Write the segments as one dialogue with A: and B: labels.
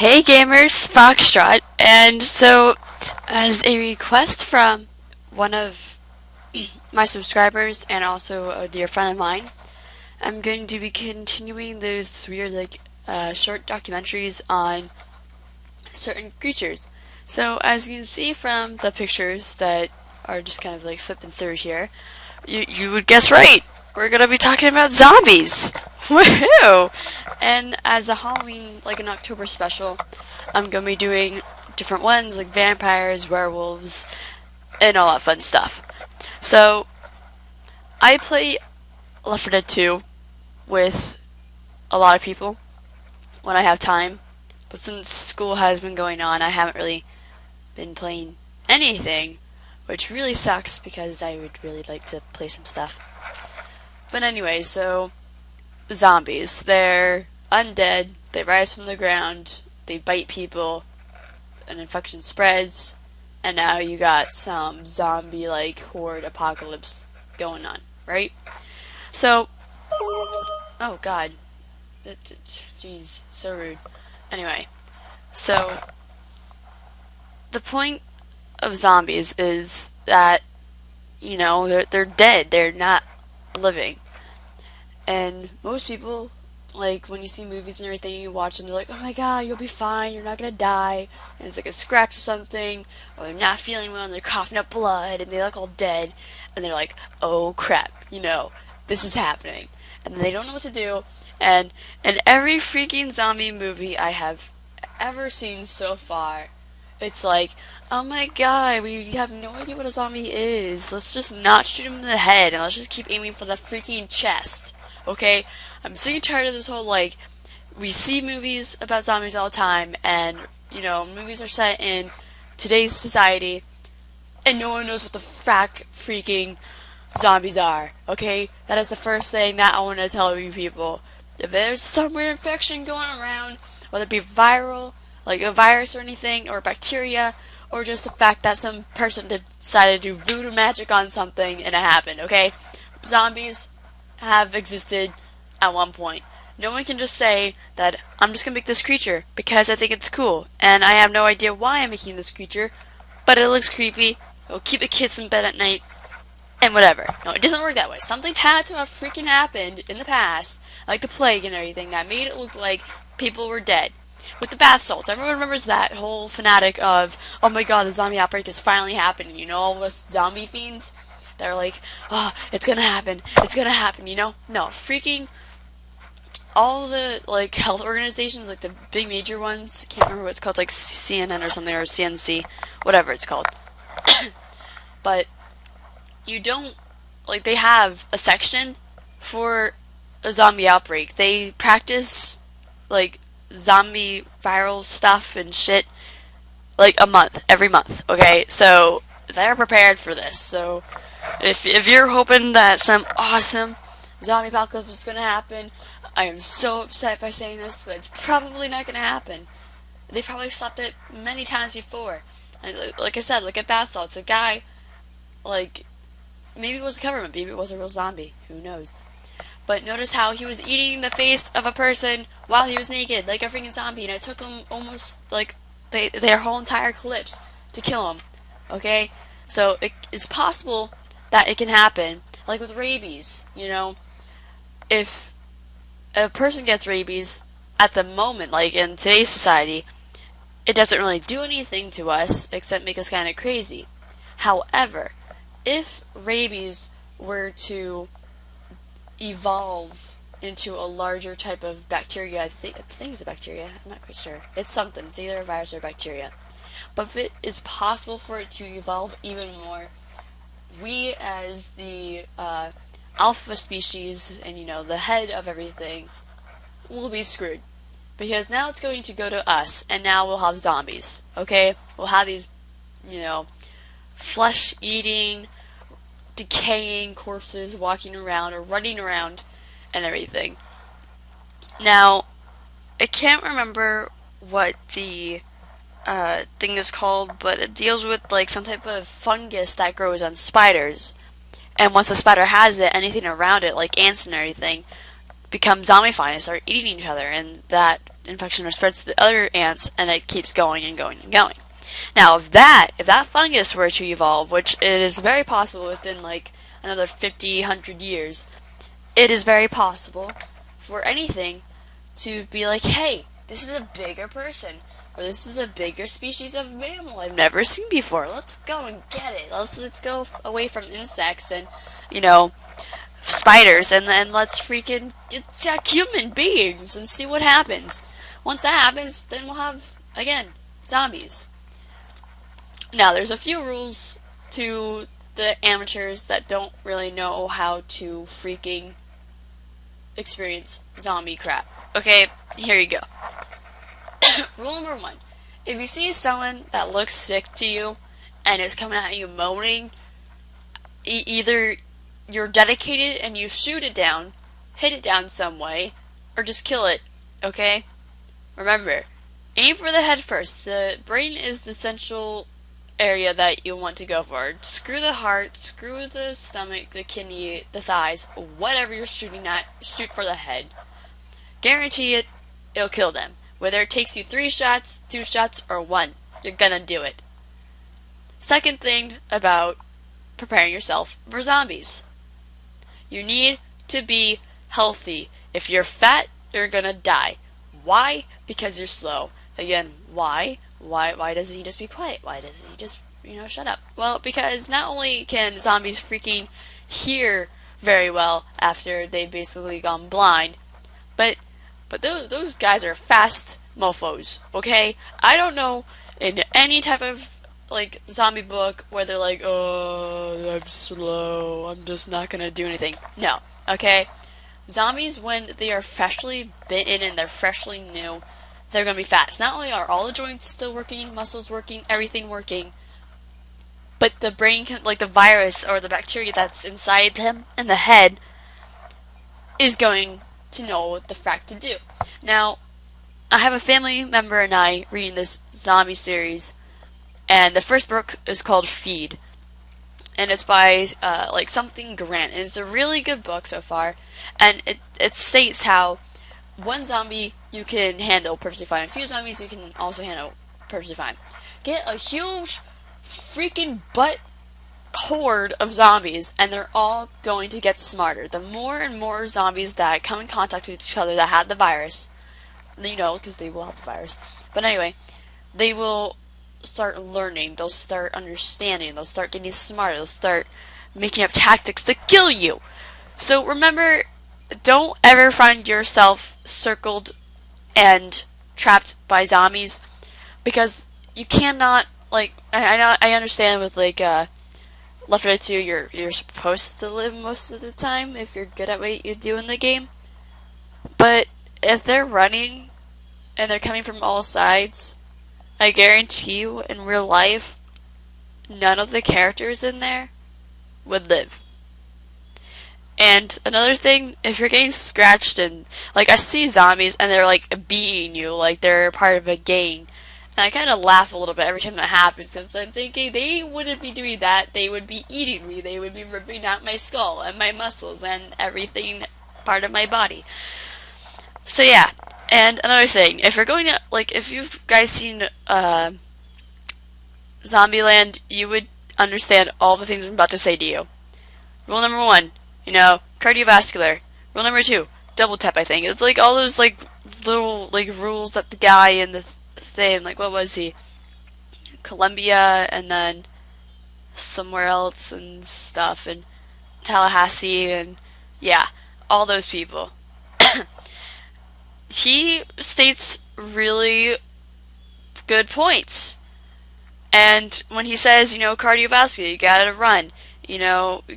A: Hey gamers, FoxTrot, and so as a request from one of my subscribers and also a dear friend of mine, I'm going to be continuing those weird short documentaries on certain creatures. So as you can see from the pictures that are just kind of like flipping through here, you would guess right. We're gonna be talking about zombies. Woohoo! And as a Halloween, like an October special, I'm gonna be doing different ones like vampires, werewolves, and all that fun stuff. So I play Left 4 Dead 2 with a lot of people when I have time, but since school has been going on, I haven't really been playing anything, which really sucks because I would really like to play some stuff. But anyway, so zombies. They're undead, they rise from the ground, they bite people, an infection spreads, and now you got some zombie-like horde apocalypse going on, right? So, oh god. Jeez, so rude. Anyway, so the point of zombies is that, you know, they're dead, they're not living. And most people, like, when you see movies and everything, you watch them, they're like, oh my god, you'll be fine, you're not gonna die, and it's like a scratch or something, or they're not feeling well, and they're coughing up blood, and they look all dead, and they're like, oh crap, you know, this is happening. And they don't know what to do, and in every freaking zombie movie I have ever seen so far, it's like, oh my god, we have no idea what a zombie is, let's just not shoot him in the head, and let's just keep aiming for the freaking chest. Okay, I'm sick and tired of this whole, like, we see movies about zombies all the time, and, you know, movies are set in today's society, and no one knows what the freaking zombies are, okay? That is the first thing that I want to tell you people. If there's some weird infection going around, whether it be viral, like a virus or anything, or bacteria, or just the fact that some person decided to do voodoo magic on something and it happened, okay? Zombies have existed at one point. No one can just say that I'm just gonna make this creature because I think it's cool, and I have no idea why I'm making this creature, but it looks creepy, it'll keep the kids in bed at night, and whatever. No, it doesn't work that way. Something had to have freaking happened in the past, like the plague and everything, that made it look like people were dead. With the bath salts, everyone remembers that whole fanatic of, oh my god, the zombie outbreak is finally happening, you know, all of us zombie fiends? They're like, oh, it's gonna happen, you know? No, freaking all the, like, health organizations, like the big major ones, can't remember what it's called, like CNN or something, or CNC, whatever it's called. But you don't, like, they have a section for a zombie outbreak. They practice, like, zombie viral stuff and shit, like, every month, okay? So, they're prepared for this, so if you're hoping that some awesome zombie apocalypse is gonna happen, I am so upset by saying this, but it's probably not gonna happen. They probably stopped it many times before. And like I said, look at bath salts. A guy, like, maybe it was a government, maybe it was a real zombie. Who knows? But notice how he was eating the face of a person while he was naked, like a freaking zombie, and it took him almost, like, their whole entire clips to kill him. Okay? So, it's possible that it can happen. Like with rabies, you know? If a person gets rabies at the moment, like in today's society, it doesn't really do anything to us except make us kind of crazy. However, if rabies were to evolve into a larger type of bacteria, I think it's a bacteria, I'm not quite sure. It's something, it's either a virus or a bacteria. But if it is possible for it to evolve even more, we as the alpha species and, you know, the head of everything will be screwed. Because now it's going to go to us, and now we'll have zombies, okay? We'll have these, you know, flesh-eating, decaying corpses walking around or running around and everything. Now, I can't remember what the thing is called, but it deals with, like, some type of fungus that grows on spiders. And once the spider has it, anything around it, like ants and everything, become zombified and start eating each other, and that infection spreads to the other ants, and it keeps going and going and going. Now, if that fungus were to evolve, which it is very possible within like another 50, 100 years, it is very possible for anything to be like, hey, this is a bigger person, or this is a bigger species of mammal I've never seen before. Let's go and get it. Let's go away from insects and, spiders, and then let's freaking attack human beings and see what happens. Once that happens, then we'll have, again, zombies. Now, there's a few rules to the amateurs that don't really know how to freaking experience zombie crap. Okay, here you go. Rule number 1. If you see someone that looks sick to you and is coming at you moaning, either you're dedicated and you shoot it down, hit it down some way, or just kill it, okay? Remember, aim for the head first. The brain is the central area that you want to go for. Screw the heart, screw the stomach, the kidney, the thighs, whatever you're shooting at, shoot for the head. Guarantee it, it'll kill them. Whether it takes you 3 shots, 2 shots, or 1, you're gonna do it. Second thing about preparing yourself for zombies. You need to be healthy. If you're fat, you're gonna die. Why? Because you're slow. Again, why? Why doesn't he just be quiet? Why doesn't he just, shut up? Well, because not only can zombies freaking hear very well after they've basically gone blind, but those guys are fast mofos, okay? I don't know in any type of, zombie book where they're like, oh, I'm slow, I'm just not gonna do anything. No, okay? Zombies, when they are freshly bitten and they're freshly new, they're gonna be fast. Not only are all the joints still working, muscles working, everything working, but the brain, the virus or the bacteria that's inside them in the head is going to know what the frack to do. Now, I have a family member and I reading this zombie series, and the first book is called Feed, and it's by something Grant, and it's a really good book so far, and it states how one zombie you can handle perfectly fine, a few zombies you can also handle perfectly fine. Get a huge freaking butt horde of zombies, and they're all going to get smarter. The more and more zombies that come in contact with each other that have the virus, because they will have the virus, but anyway, they will start learning, they'll start understanding, they'll start getting smarter, they'll start making up tactics to kill you. So remember, don't ever find yourself circled and trapped by zombies, because you cannot, I understand with Left 4 Dead 2, you're supposed to live most of the time if you're good at what you do in the game. But if they're running and they're coming from all sides, I guarantee you in real life, none of the characters in there would live. And another thing, if you're getting scratched and, I see zombies and they're, beating you, like they're part of a gang. And I kind of laugh a little bit every time that happens, because I'm thinking they wouldn't be doing that, they would be eating me, they would be ripping out my skull and my muscles and everything part of my body. So yeah, and another thing, if you're going to, if you've guys seen Zombieland, you would understand all the things I'm about to say to you. Rule number 1, cardiovascular. Rule number 2, double tap, I think. It's all those, little, rules that the guy in the thing, what was he? Columbia, and then somewhere else and stuff, and Tallahassee, and yeah, all those people. He states really good points. And when he says, cardiovascular, you gotta run,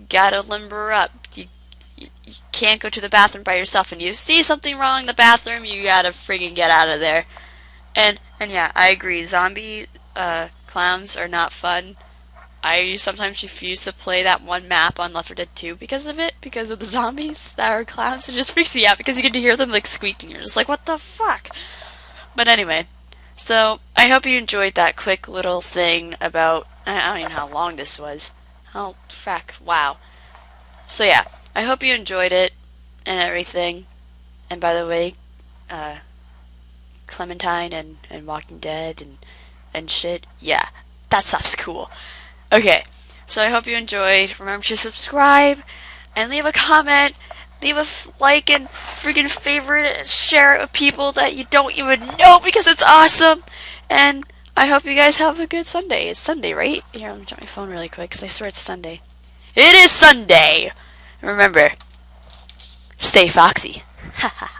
A: gotta limber up, you can't go to the bathroom by yourself, and you see something wrong in the bathroom, you gotta friggin' get out of there. And yeah, I agree, zombie clowns are not fun. I sometimes refuse to play that one map on Left 4 Dead 2 because of it, because of the zombies that are clowns. It just freaks me out because you get to hear them squeaking. You're just like, what the fuck? But anyway, so I hope you enjoyed that quick little thing about, I don't even know how long this was. Oh, frack, wow. So yeah, I hope you enjoyed it and everything. And by the way, Clementine and Walking Dead and shit. Yeah, that stuff's cool. Okay, so I hope you enjoyed. Remember to subscribe and leave a comment. Leave a like and freaking favorite and share it with people that you don't even know because it's awesome. And I hope you guys have a good Sunday. It's Sunday, right? Here, let me check my phone really quick because I swear it's Sunday. It is Sunday! Remember, stay foxy. Ha ha.